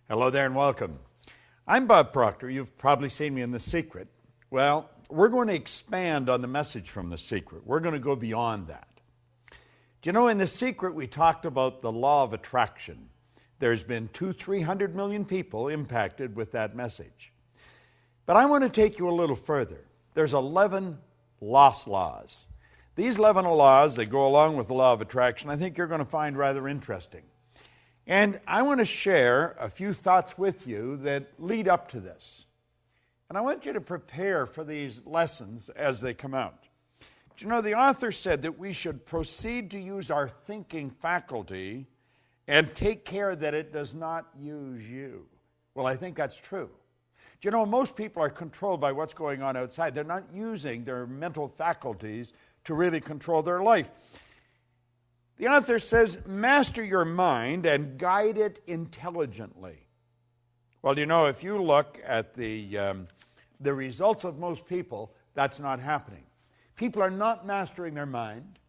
Hello there and welcome. I'm Bob Proctor. You've probably seen me in The Secret. Well, we're going to expand on the message from The Secret. We're going to go beyond that. Do you know, in The Secret, we talked about the law of attraction. There's been 300 million people impacted with that message. But I want to take you a little further. There's 11 lost laws. These 11 laws that go along with the law of attraction, I think you're going to find rather interesting. And I want to share a few thoughts with you that lead up to this. And I want you to prepare for these lessons as they come out. Do you know, the author said that we should proceed to use our thinking faculty and take care that it does not use you. Well, I think that's true. Do you know, most people are controlled by what's going on outside. They're not using their mental faculties to really control their life. The author says, master your mind and guide it intelligently. Well, you know, if you look at the results of most people, that's not happening. People are not mastering their mind.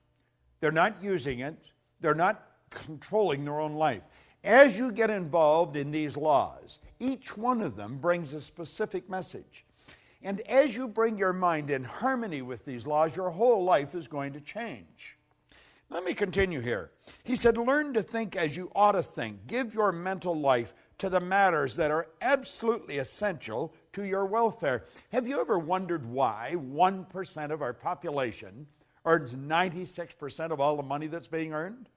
They're not using it. They're not controlling their own life. As you get involved in these laws, each one of them brings a specific message. And as you bring your mind in harmony with these laws, your whole life is going to change. Let me continue here. He said, learn to think as you ought to think. Give your mental life to the matters that are absolutely essential to your welfare. Have you ever wondered why 1% of our population earns 96% of all the money that's being earned?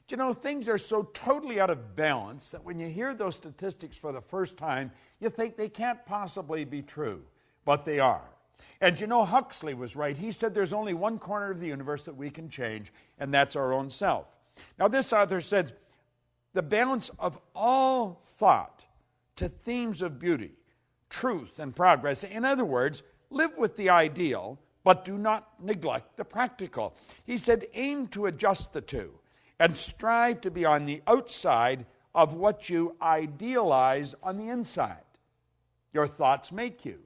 Do you know, things are so totally out of balance that when you hear those statistics for the first time, you think they can't possibly be true, but they are. And you know, Huxley was right. He said there's only one corner of the universe that we can change, and that's our own self. Now, this author said, the balance of all thought to themes of beauty, truth, and progress. In other words, live with the ideal, but do not neglect the practical. He said, aim to adjust the two, and strive to be on the outside of what you idealize on the inside. Your thoughts make you.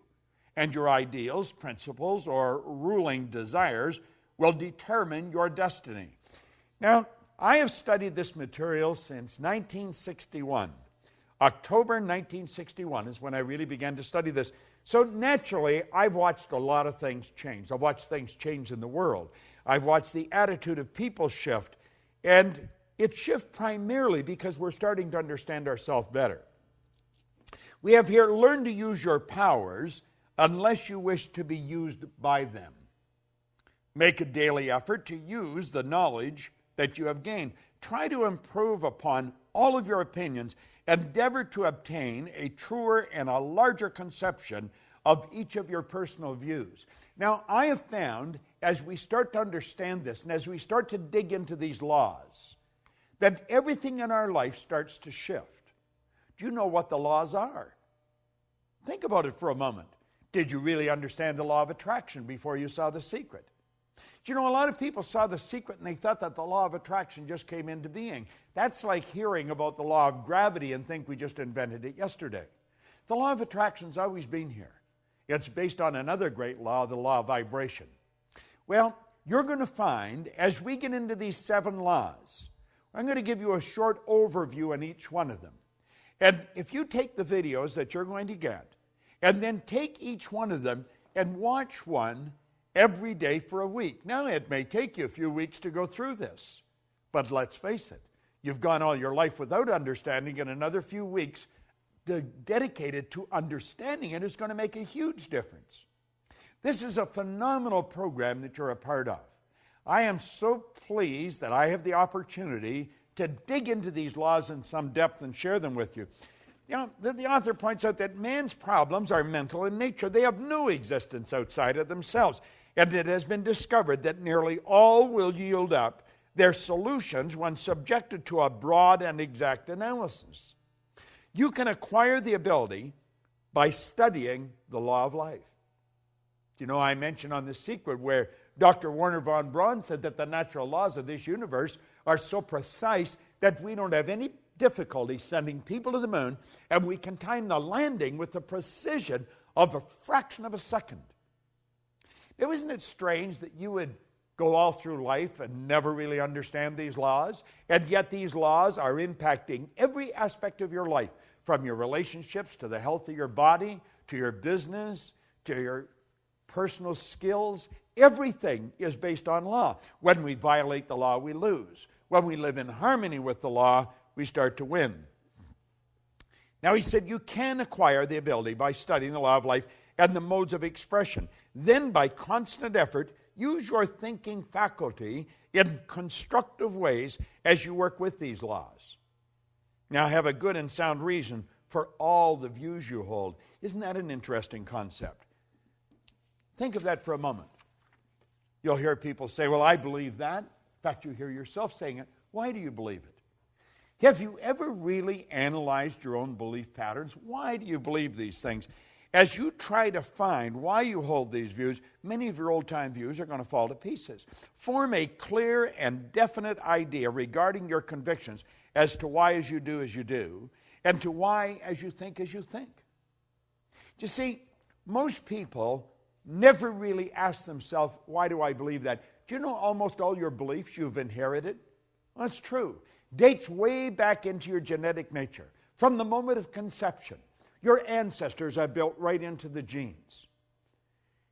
And your ideals, principles, or ruling desires will determine your destiny. Now, I have studied this material since 1961. October 1961 is when I really began to study this. So naturally, I've watched a lot of things change. I've watched things change in the world. I've watched the attitude of people shift. And it shifts primarily because we're starting to understand ourselves better. We have here, learn to use your powers unless you wish to be used by them. Make a daily effort to use the knowledge that you have gained. Try to improve upon all of your opinions. Endeavor to obtain a truer and a larger conception of each of your personal views. Now, I have found, as we start to understand this, and as we start to dig into these laws, that everything in our life starts to shift. Do you know what the laws are? Think about it for a moment. Did you really understand the law of attraction before you saw The Secret? Do you know, a lot of people saw The Secret and they thought that the law of attraction just came into being. That's like hearing about the law of gravity and think we just invented it yesterday. The law of attraction's always been here. It's based on another great law, the law of vibration. Well, you're going to find, as we get into these 7 laws, I'm going to give you a short overview on each one of them. And if you take the videos that you're going to get, and then take each one of them and watch one every day for a week. Now, it may take you a few weeks to go through this, but let's face it, you've gone all your life without understanding, and another few weeks dedicated to understanding it is going to make a huge difference. This is a phenomenal program that you're a part of. I am so pleased that I have the opportunity to dig into these laws in some depth and share them with you. You know, the author points out that man's problems are mental in nature. They have no existence outside of themselves. And it has been discovered that nearly all will yield up their solutions when subjected to a broad and exact analysis. You can acquire the ability by studying the law of life. You know, I mentioned on The Secret where Dr. Werner von Braun said that the natural laws of this universe are so precise that we don't have any difficulty sending people to the moon, and we can time the landing with the precision of a fraction of a second. Now, isn't it strange that you would go all through life and never really understand these laws, and yet these laws are impacting every aspect of your life, from your relationships to the health of your body, to your business, to your personal skills. Everything is based on law. When we violate the law, we lose. When we live in harmony with the law, we start to win. Now, he said you can acquire the ability by studying the law of life and the modes of expression. Then, by constant effort, use your thinking faculty in constructive ways as you work with these laws. Now, have a good and sound reason for all the views you hold. Isn't that an interesting concept? Think of that for a moment. You'll hear people say, well, I believe that. In fact, you hear yourself saying it. Why do you believe it? Have you ever really analyzed your own belief patterns? Why do you believe these things? As you try to find why you hold these views, many of your old-time views are going to fall to pieces. Form a clear and definite idea regarding your convictions as to why as you do, and to why as you think. You see, most people never really ask themselves, why do I believe that? Do you know almost all your beliefs you've inherited? Well, that's true. Dates way back into your genetic nature. From the moment of conception, your ancestors are built right into the genes.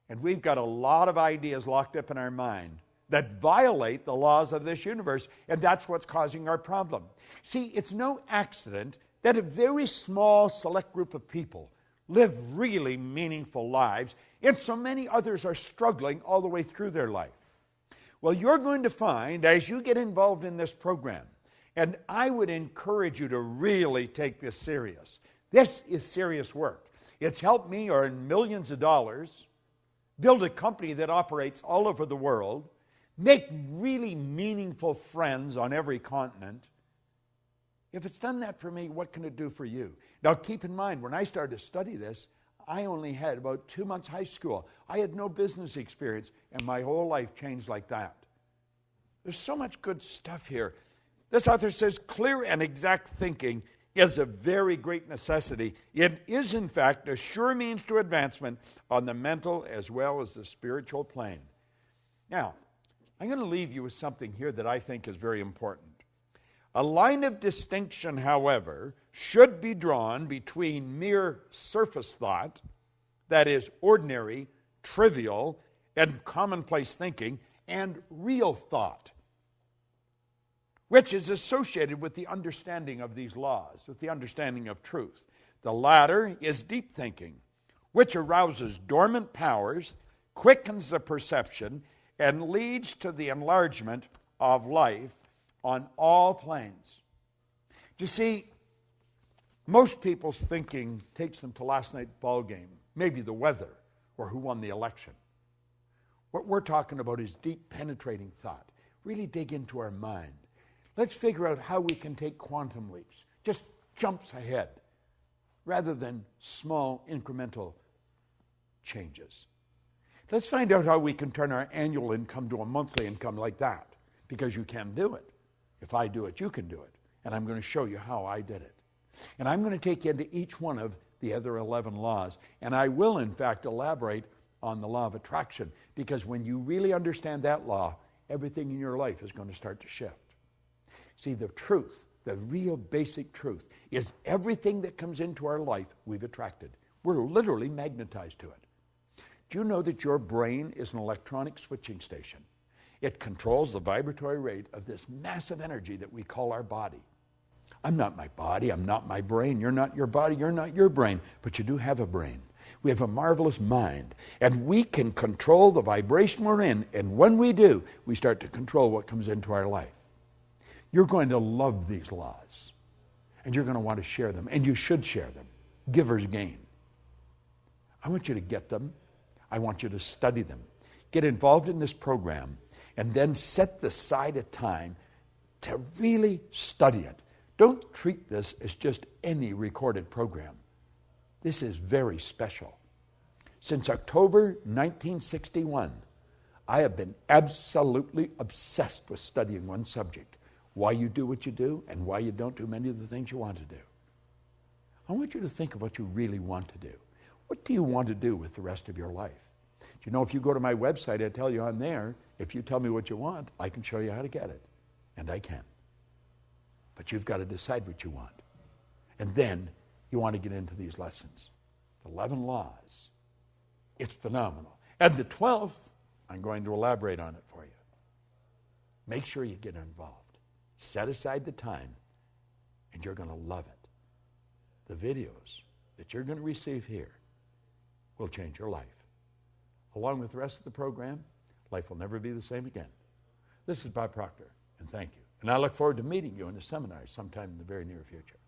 And we've got a lot of ideas locked up in our mind that violate the laws of this universe, and that's what's causing our problem. See, it's no accident that a very small select group of people live really meaningful lives, and so many others are struggling all the way through their life. Well, you're going to find, as you get involved in this program, and I would encourage you to really take this serious. This is serious work. It's helped me earn millions of dollars, build a company that operates all over the world, make really meaningful friends on every continent. If it's done that for me, what can it do for you? Now, keep in mind, when I started to study this, I only had about 2 months high school. I had no business experience, and my whole life changed like that. There's so much good stuff here. This author says clear and exact thinking is a very great necessity. It is, in fact, a sure means to advancement on the mental as well as the spiritual plane. Now, I'm going to leave you with something here that I think is very important. A line of distinction, however, should be drawn between mere surface thought, that is, ordinary, trivial, and commonplace thinking, and real thought, which is associated with the understanding of these laws, with the understanding of truth. The latter is deep thinking, which arouses dormant powers, quickens the perception, and leads to the enlargement of life on all planes. You see, most people's thinking takes them to last night's ball game, maybe the weather, or who won the election. What we're talking about is deep, penetrating thought. Really dig into our mind. Let's figure out how we can take quantum leaps, just jumps ahead, rather than small, incremental changes. Let's find out how we can turn our annual income to a monthly income like that, because you can do it. If I do it, you can do it. And I'm going to show you how I did it. And I'm going to take you into each one of the other 11 laws. And I will, in fact, elaborate on the law of attraction, because when you really understand that law, everything in your life is going to start to shift. See, the truth, the real basic truth, is everything that comes into our life, we've attracted. We're literally magnetized to it. Do you know that your brain is an electronic switching station? It controls the vibratory rate of this massive energy that we call our body. I'm not my body, I'm not my brain, you're not your body, you're not your brain, but you do have a brain. We have a marvelous mind, and we can control the vibration we're in, and when we do, we start to control what comes into our life. You're going to love these laws, and you're going to want to share them, and you should share them. Givers gain. I want you to get them. I want you to study them. Get involved in this program, and then set aside a time to really study it. Don't treat this as just any recorded program. This is very special. Since October 1961, I have been absolutely obsessed with studying one subject: why you do what you do and why you don't do many of the things you want to do. I want you to think of what you really want to do. What do you want to do with the rest of your life? Do you know, if you go to my website, I tell you on there, if you tell me what you want, I can show you how to get it. And I can. But you've got to decide what you want. And then you want to get into these lessons. The 11 laws. It's phenomenal. And the 12th, I'm going to elaborate on it for you. Make sure you get involved. Set aside the time, and you're going to love it. The videos that you're going to receive here will change your life. Along with the rest of the program, life will never be the same again. This is Bob Proctor, and thank you. And I look forward to meeting you in a seminar sometime in the very near future.